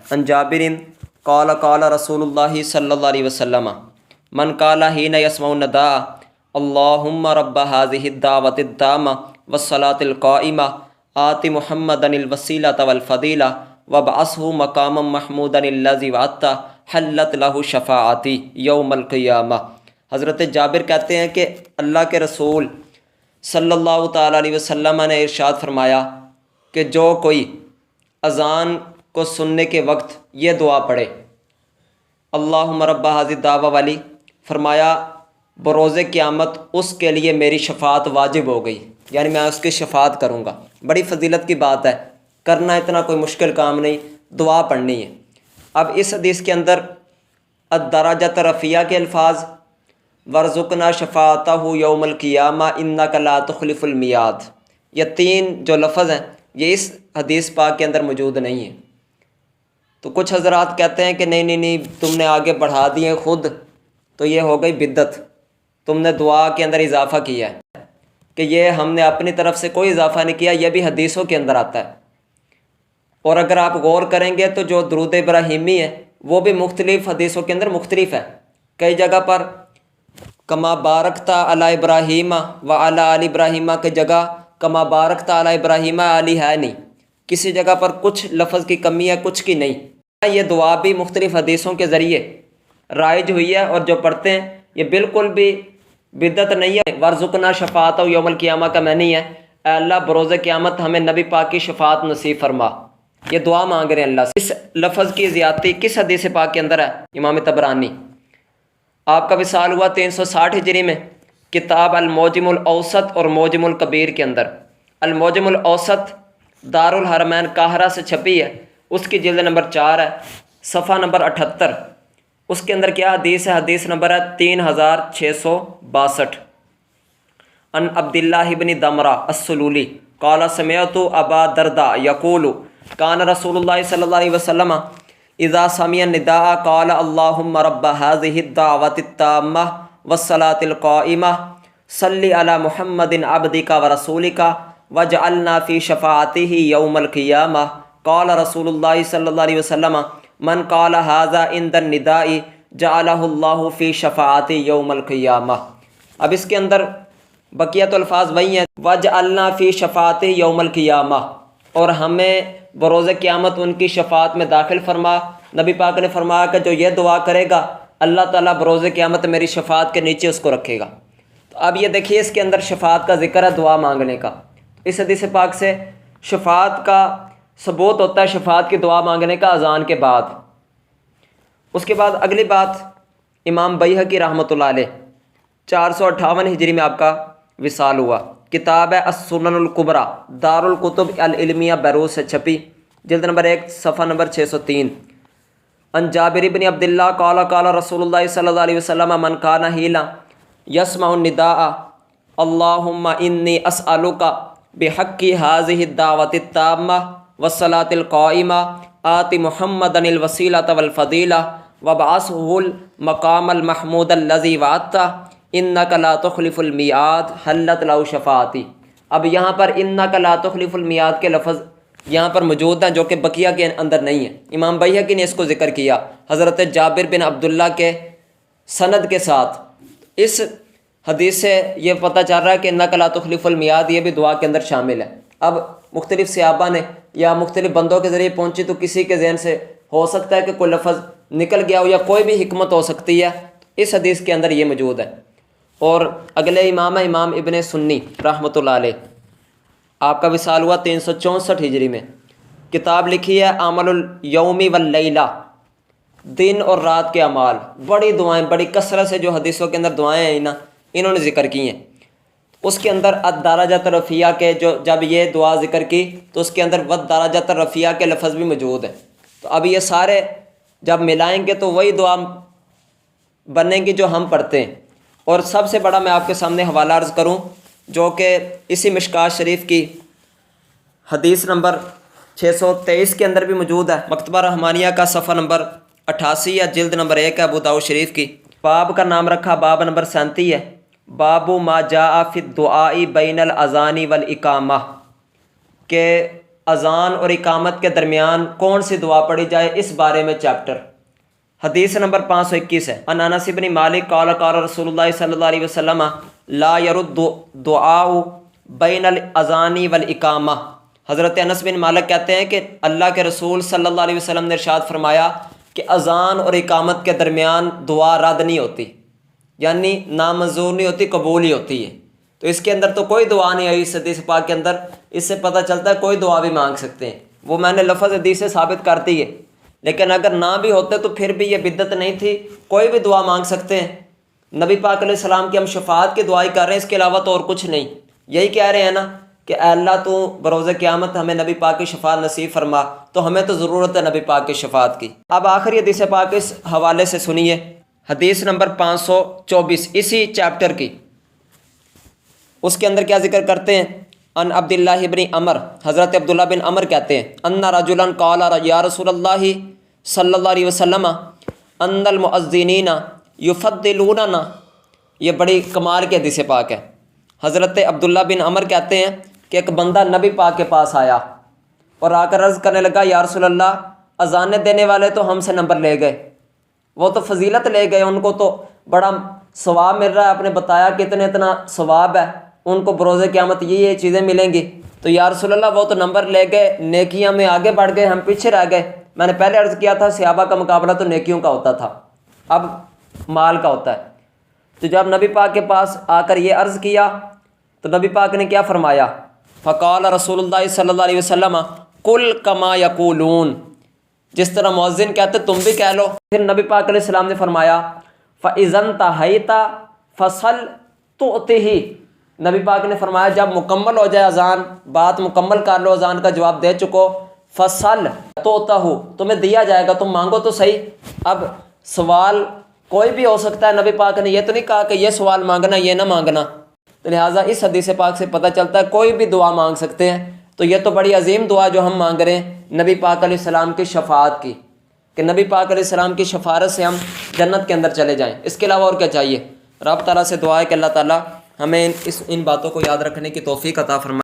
ان جابر قال قال رسول اللہ صلی اللہ علیہ وسلم من قال حین یسمع النداء اللہم رب هذه الدعوۃ التامہ والصلاۃ القائمہ آت محمدا الوسیلۃ والفضیلہ وابعثہ مقاما محمودا الذی وعدتہ حلت لہ شفاعتی یوم القیامہ۔ حضرت جابر کہتے ہیں کہ اللہ کے رسول صلی اللہ تعالیٰ علیہ وسلم نے ارشاد فرمایا کہ جو کوئی اذان کو سننے کے وقت یہ دعا پڑھے اللہم رب ھذہ الدعوۃ والی، فرمایا بروز قیامت اس کے لیے میری شفاعت واجب ہو گئی، یعنی میں اس کی شفاعت کروں گا۔ بڑی فضیلت کی بات ہے، کرنا اتنا کوئی مشکل کام نہیں، دعا پڑھنی ہے۔ اب اس حدیث کے اندر الدرجۃ رفیعہ کے الفاظ ورزقنا شفاعتہ یوم القیامہ انک لا تخلف المیعاد، یہ تین جو لفظ ہیں یہ اس حدیث پاک کے اندر موجود نہیں ہیں۔ تو کچھ حضرات کہتے ہیں کہ نہیں تم نے آگے بڑھا دیے خود، تو یہ ہو گئی بدعت، تم نے دعا کے اندر اضافہ کیا ہے، کہ یہ ہم نے اپنی طرف سے کوئی اضافہ نہیں کیا، یہ بھی حدیثوں کے اندر آتا ہے۔ اور اگر آپ غور کریں گے تو جو درود ابراہیمی ہے وہ بھی مختلف حدیثوں کے اندر مختلف ہے، کئی جگہ پر کما بارکتا علی ابراہیم و علی آل ابراہیم کی جگہ کما بارکتا علی ابراہیم علی ہے نہیں، کسی جگہ پر کچھ لفظ کی کمی ہے کچھ کی نہیں۔ یہ دعا بھی مختلف حدیثوں کے ذریعے رائج ہوئی ہے، اور جو پڑھتے ہیں یہ بالکل بھی بدعت نہیں ہے۔ ورزقنا شفاعتہ یوم القیامہ کا معنی ہے اے اللہ بروز قیامت ہمیں نبی پاک کی شفاعت نصیب فرما، یہ دعا مانگ رہے ہیں اللہ سے۔ اس لفظ کی زیادتی کس حدیث پاک کے اندر ہے؟ امام طبرانی، آپ کا وصال ہوا 360 ہجری میں، کتاب المعجم الاوسط اور معجم الکبیر کے اندر۔ المعجم الاوسط دار الحرمین قاہرہ سے چھپی ہے، اس کی جلد نمبر 4 ہے، صفحہ نمبر 78۔ اس کے اندر کیا حدیث ہے؟ حدیث نمبر ہے 3662۔ ان عبداللہ بن دمرہ السلولی قال سمعت ابا درداء یقول کان رسول اللہ صلی اللہ علیہ وسلم اذا سمع النداء قال اللہم رب ھذہ الدعوۃ التامہ والصلاۃ القائمہ صلی علی محمد عبدک ورسولک واجعلنا فی شفاعتہ یوم القیامہ۔ قال رسول اللہ صلی اللہ علیہ وسلم من قال ھذا عند النداء جعلہ اللہ فی شفاعتہ یوم القیامہ۔ اب اس کے اندر بقیت الفاظ وہی ہیں، واجعلنا فی شفاعتہ یوم القیامہ، اور ہمیں بروز قیامت ان کی شفاعت میں داخل فرما۔ نبی پاک نے فرمایا کہ جو یہ دعا کرے گا اللہ تعالیٰ بروز قیامت میری شفاعت کے نیچے اس کو رکھے گا۔ تو اب یہ دیکھیے اس کے اندر شفاعت کا ذکر ہے، دعا مانگنے کا۔ اس حدیث پاک سے شفاعت کا ثبوت ہوتا ہے، شفاعت کی دعا مانگنے کا اذان کے بعد۔ اس کے بعد اگلی بات امام بیہقی رحمۃ اللہ علیہ 458 ہجری میں آپ کا وصال ہوا، کتاب ہے السنن الکبریٰ دار الکتب العلمیہ بیروت سے چھپی، جلد نمبر 1 صفحہ نمبر 603۔ ان جابر بن عبداللہ قال قال رسول اللہ صلی اللہ علیہ وسلم من کان حین یسمع النداء اللہم انی اسألک بحق ھذہ الدعوۃ التامہ والصلاۃ القائمہ آت محمدا الوسیلۃ والفضیلہ وابعثہ المقام المحمود الذی وعدتہ انک لا تخلف المیعاد حلت لہ شفاعتی۔ اب یہاں پر انک لا تخلف المیعاد کے لفظ یہاں پر موجود ہیں جو کہ بقیہ کے اندر نہیں ہیں۔ امام بیہقی نے اس کو ذکر کیا حضرت جابر بن عبداللہ کے سند کے ساتھ۔ اس حدیث سے یہ پتہ چل رہا ہے کہ انک لا تخلف المیعاد یہ بھی دعا کے اندر شامل ہے۔ اب مختلف صحابہ نے یا مختلف بندوں کے ذریعے پہنچی تو کسی کے ذہن سے ہو سکتا ہے کہ کوئی لفظ نکل گیا ہو یا کوئی بھی حکمت ہو سکتی ہے، اس حدیث کے اندر یہ موجود ہے۔ اور اگلے امام ہے امام ابن سنی رحمۃ اللہ علیہ، آپ کا وصال ہوا 364 ہجری میں، کتاب لکھی ہے عمل الیوم واللیلہ، دن اور رات کے اعمال۔ بڑی دعائیں، بڑی کثرت سے جو حدیثوں کے اندر دعائیں ہیں نا انہوں نے ذکر کی ہیں۔ اس کے اندر الدرجۃ رفیعہ کے جب یہ دعا ذکر کی تو اس کے اندر والدرجۃ رفیعہ کے لفظ بھی موجود ہیں۔ تو اب یہ سارے جب ملائیں گے تو وہی دعا بنیں گی جو ہم پڑھتے ہیں۔ اور سب سے بڑا میں آپ کے سامنے حوالہ عرض کروں جو کہ اسی مشکوٰۃ شریف کی حدیث نمبر 623 کے اندر بھی موجود ہے، مکتبہ رحمانیہ کا صفحہ نمبر 88 یا جلد نمبر 1 ہے ابو داؤد شریف کی۔ باب کا نام رکھا باب نمبر 37 ہے، باب ما جاء فی الدعاء بین الاذان والاقامہ، کہ اذان اور اقامت کے درمیان کون سی دعا پڑھی جائے اس بارے میں چیپٹر۔ حدیث نمبر 521 ہے، ان انس بن مالک قال قال رسول اللہ صلی اللہ علیہ وسلم لا يرد دعاء بین الاذان والاقامہ۔ حضرت انس بن مالک کہتے ہیں کہ اللہ کے رسول صلی اللہ علیہ وسلم نے ارشاد فرمایا کہ اذان اور اقامت کے درمیان دعا رد نہیں ہوتی، یعنی نامنظور نہیں ہوتی، قبول ہی ہوتی ہے۔ تو اس کے اندر تو کوئی دعا نہیں آئی اس حدیث پاک کے اندر، اس سے پتہ چلتا ہے کوئی دعا بھی مانگ سکتے ہیں، وہ میں نے لفظ حدیث سے ثابت کر دی ہے، لیکن اگر نہ بھی ہوتے تو پھر بھی یہ بدعت نہیں تھی، کوئی بھی دعا مانگ سکتے ہیں۔ نبی پاک علیہ السلام کی ہم شفاعت کی دعائی کر رہے ہیں، اس کے علاوہ تو اور کچھ نہیں، یہی کہہ رہے ہیں نا کہ اے اللہ تو بروز قیامت ہمیں نبی پاک کی شفاعت نصیب فرما، تو ہمیں تو ضرورت ہے نبی پاک کی شفاعت کی۔ اب آخری حدیث پاک اس حوالے سے سنیے، حدیث نمبر 524 اسی چیپٹر کی، اس کے اندر کیا ذکر کرتے ہیں؟ ان عبداللہ بن عمر، حضرت عبداللہ بن عمر کہتے ہیں ان رجلا قال یا رسول اللہ صلی اللہ علیہ وسلم ان المؤذنین یفضلوننا۔ یہ بڑی کمال کی حدیث پاک ہے۔ حضرت عبداللہ بن عمر کہتے ہیں کہ ایک بندہ نبی پاک کے پاس آیا اور آ کر عرض کرنے لگا یا رسول اللہ اذانیں دینے والے تو ہم سے نمبر لے گئے، وہ تو فضیلت لے گئے، ان کو تو بڑا ثواب مل رہا ہے، آپ نے بتایا کہ اتنا ثواب ہے، ان کو بروز قیامت یہ چیزیں ملیں گی، تو یا رسول اللہ وہ تو نمبر لے گئے، نیکیاں میں آگے بڑھ گئے، ہم پیچھے رہ گئے۔ میں نے پہلے عرض کیا تھا صحابہ کا مقابلہ تو نیکیوں کا ہوتا تھا، اب مال کا ہوتا ہے۔ تو جب نبی پاک کے پاس آ کر یہ عرض کیا تو نبی پاک نے کیا فرمایا؟ فقال رسول اللہ صلی اللہ علیہ وسلم قل کما یقولون، جس طرح مؤذن کہتے تم بھی کہہ لو۔ پھر نبی پاک علیہ السلام نے فرمایا فَإِذَا انْتَهَيْتَ فَصَلْ تُؤْتِهِ، نبی پاک نے فرمایا جب مکمل ہو جائے اذان، بات مکمل کر لو، اذان کا جواب دے چکو، فصل تؤتہ، تمہیں دیا جائے گا، تم مانگو تو صحیح۔ اب سوال کوئی بھی ہو سکتا ہے، نبی پاک نے یہ تو نہیں کہا کہ یہ سوال مانگنا یہ نہ مانگنا، تو لہٰذا اس حدیث پاک سے پتہ چلتا ہے کوئی بھی دعا مانگ سکتے ہیں۔ تو یہ تو بڑی عظیم دعا جو ہم مانگ رہے ہیں نبی پاک علیہ السلام کی شفاعت کی، کہ نبی پاک علیہ السلام کی شفاعت سے ہم جنت کے اندر چلے جائیں، اس کے علاوہ اور کیا چاہیے؟ رب تعالیٰ سے دعا ہے کہ اللہ تعالیٰ ہمیں ان باتوں کو یاد رکھنے کی توفیق عطا فرمائے۔